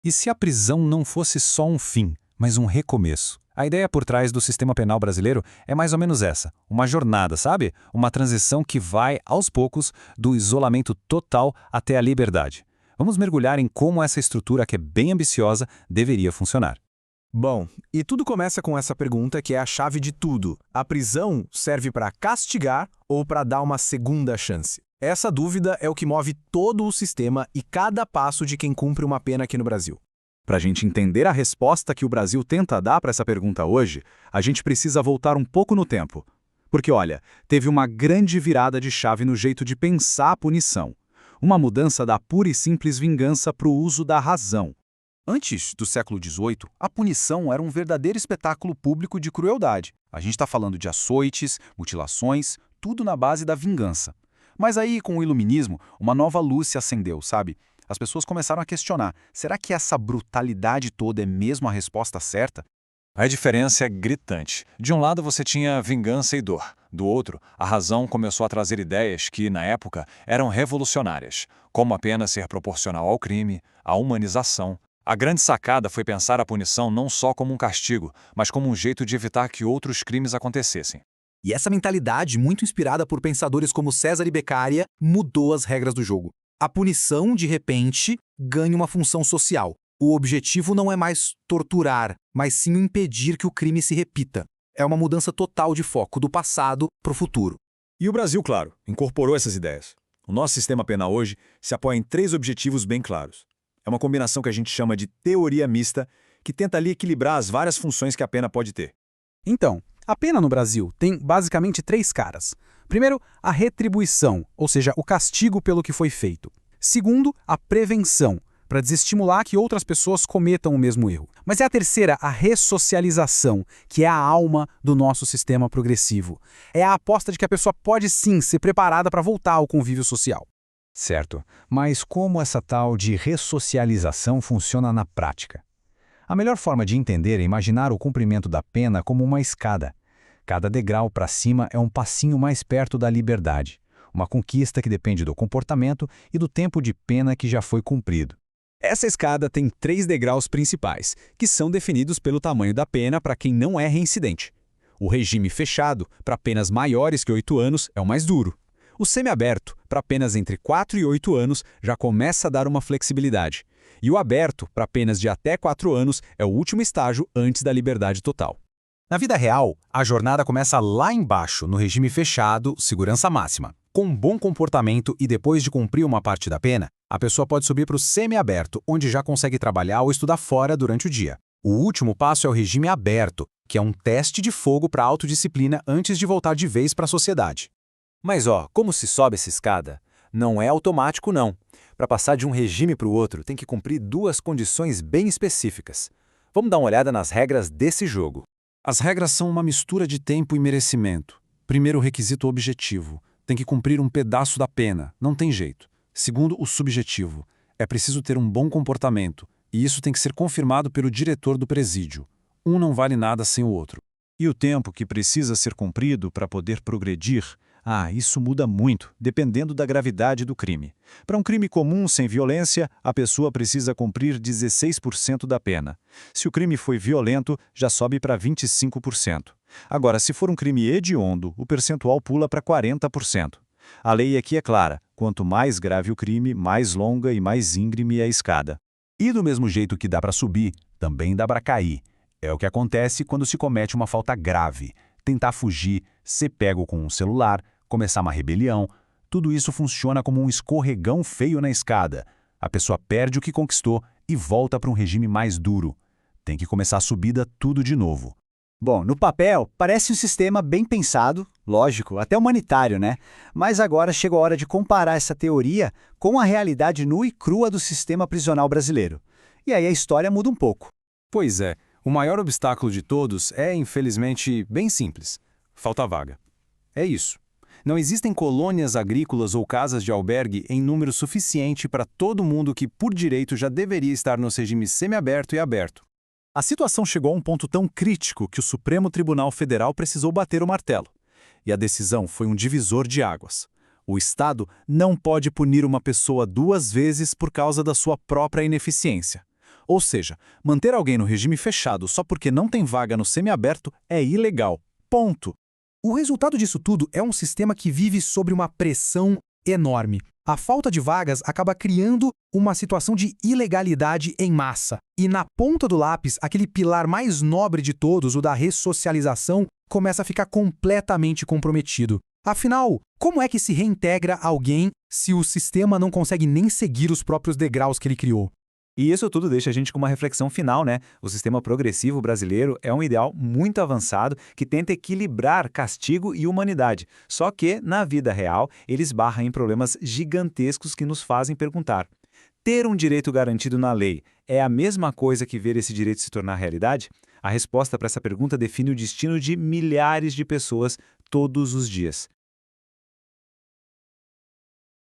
E se a prisão não fosse só um fim, mas um recomeço? A ideia por trás do sistema penal brasileiro é mais ou menos essa, uma jornada, sabe? Uma transição que vai, aos poucos, do isolamento total até a liberdade. Vamos mergulhar em como essa estrutura, que é bem ambiciosa, deveria funcionar. Bom, e tudo começa com essa pergunta que é a chave de tudo. A prisão serve para castigar ou para dar uma segunda chance? Essa dúvida é o que move todo o sistema e cada passo de quem cumpre uma pena aqui no Brasil. Para a gente entender a resposta que o Brasil tenta dar para essa pergunta hoje, a gente precisa voltar um pouco no tempo. Porque, olha, teve uma grande virada de chave no jeito de pensar a punição. Uma mudança da pura e simples vingança para o uso da razão. Antes do século XVIII, a punição era um verdadeiro espetáculo público de crueldade. A gente está falando de açoites, mutilações, tudo na base da vingança. Mas aí, com o iluminismo, uma nova luz se acendeu, sabe? As pessoas começaram a questionar, será que essa brutalidade toda é mesmo a resposta certa? A diferença é gritante. De um lado você tinha vingança e dor. Do outro, a razão começou a trazer ideias que, na época, eram revolucionárias, como a pena ser proporcional ao crime, a humanização. A grande sacada foi pensar a punição não só como um castigo, mas como um jeito de evitar que outros crimes acontecessem. E essa mentalidade, muito inspirada por pensadores como César e Beccaria, mudou as regras do jogo. A punição, de repente, ganha uma função social. O objetivo não é mais torturar, mas sim impedir que o crime se repita. É uma mudança total de foco, do passado para o futuro. E o Brasil, claro, incorporou essas ideias. O nosso sistema penal hoje se apoia em 3 objetivos bem claros. É uma combinação que a gente chama de teoria mista, que tenta ali equilibrar as várias funções que a pena pode ter. Então, a pena no Brasil tem basicamente 3 caras. Primeiro, a retribuição, ou seja, o castigo pelo que foi feito. Segundo, a prevenção, para desestimular que outras pessoas cometam o mesmo erro. Mas é a terceira, a ressocialização, que é a alma do nosso sistema progressivo. É a aposta de que a pessoa pode sim ser preparada para voltar ao convívio social. Certo, mas como essa tal de ressocialização funciona na prática? A melhor forma de entender é imaginar o cumprimento da pena como uma escada. Cada degrau para cima é um passinho mais perto da liberdade, uma conquista que depende do comportamento e do tempo de pena que já foi cumprido. Essa escada tem 3 degraus principais, que são definidos pelo tamanho da pena para quem não é reincidente. O regime fechado, para penas maiores que 8 anos, é o mais duro. O semiaberto, para penas entre 4 e 8 anos, já começa a dar uma flexibilidade. E o aberto, para penas de até 4 anos, é o último estágio antes da liberdade total. Na vida real, a jornada começa lá embaixo, no regime fechado, segurança máxima. Com um bom comportamento e depois de cumprir uma parte da pena, a pessoa pode subir para o semiaberto, onde já consegue trabalhar ou estudar fora durante o dia. O último passo é o regime aberto, que é um teste de fogo para a autodisciplina antes de voltar de vez para a sociedade. Mas como se sobe essa escada? Não é automático não. Para passar de um regime para o outro, tem que cumprir 2 condições bem específicas. Vamos dar uma olhada nas regras desse jogo. As regras são uma mistura de tempo e merecimento. Primeiro, o requisito objetivo. Tem que cumprir um pedaço da pena, não tem jeito. Segundo, o subjetivo. É preciso ter um bom comportamento, e isso tem que ser confirmado pelo diretor do presídio. Um não vale nada sem o outro. E o tempo que precisa ser cumprido para poder progredir? Isso muda muito, dependendo da gravidade do crime. Para um crime comum sem violência, a pessoa precisa cumprir 16% da pena. Se o crime foi violento, já sobe para 25%. Agora, se for um crime hediondo, o percentual pula para 40%. A lei aqui é clara: quanto mais grave o crime, mais longa e mais íngreme é a escada. E do mesmo jeito que dá para subir, também dá para cair. É o que acontece quando se comete uma falta grave. Tentar fugir, ser pego com um celular, começar uma rebelião, tudo isso funciona como um escorregão feio na escada. A pessoa perde o que conquistou e volta para um regime mais duro. Tem que começar a subida tudo de novo. Bom, no papel, parece um sistema bem pensado, lógico, até humanitário, né? Mas agora chegou a hora de comparar essa teoria com a realidade nua e crua do sistema prisional brasileiro. E aí a história muda um pouco. Pois é, o maior obstáculo de todos é, infelizmente, bem simples: falta vaga. É isso. Não existem colônias agrícolas ou casas de albergue em número suficiente para todo mundo que, por direito, já deveria estar nos regimes semiaberto e aberto. A situação chegou a um ponto tão crítico que o Supremo Tribunal Federal precisou bater o martelo. E a decisão foi um divisor de águas. O Estado não pode punir uma pessoa 2 vezes por causa da sua própria ineficiência. Ou seja, manter alguém no regime fechado só porque não tem vaga no semiaberto é ilegal. Ponto. O resultado disso tudo é um sistema que vive sob uma pressão enorme. A falta de vagas acaba criando uma situação de ilegalidade em massa. E na ponta do lápis, aquele pilar mais nobre de todos, o da ressocialização, começa a ficar completamente comprometido. Afinal, como é que se reintegra alguém se o sistema não consegue nem seguir os próprios degraus que ele criou? E isso tudo deixa a gente com uma reflexão final, né? O sistema progressivo brasileiro é um ideal muito avançado que tenta equilibrar castigo e humanidade. Só que, na vida real, ele esbarra em problemas gigantescos que nos fazem perguntar: ter um direito garantido na lei é a mesma coisa que ver esse direito se tornar realidade? A resposta para essa pergunta define o destino de milhares de pessoas todos os dias.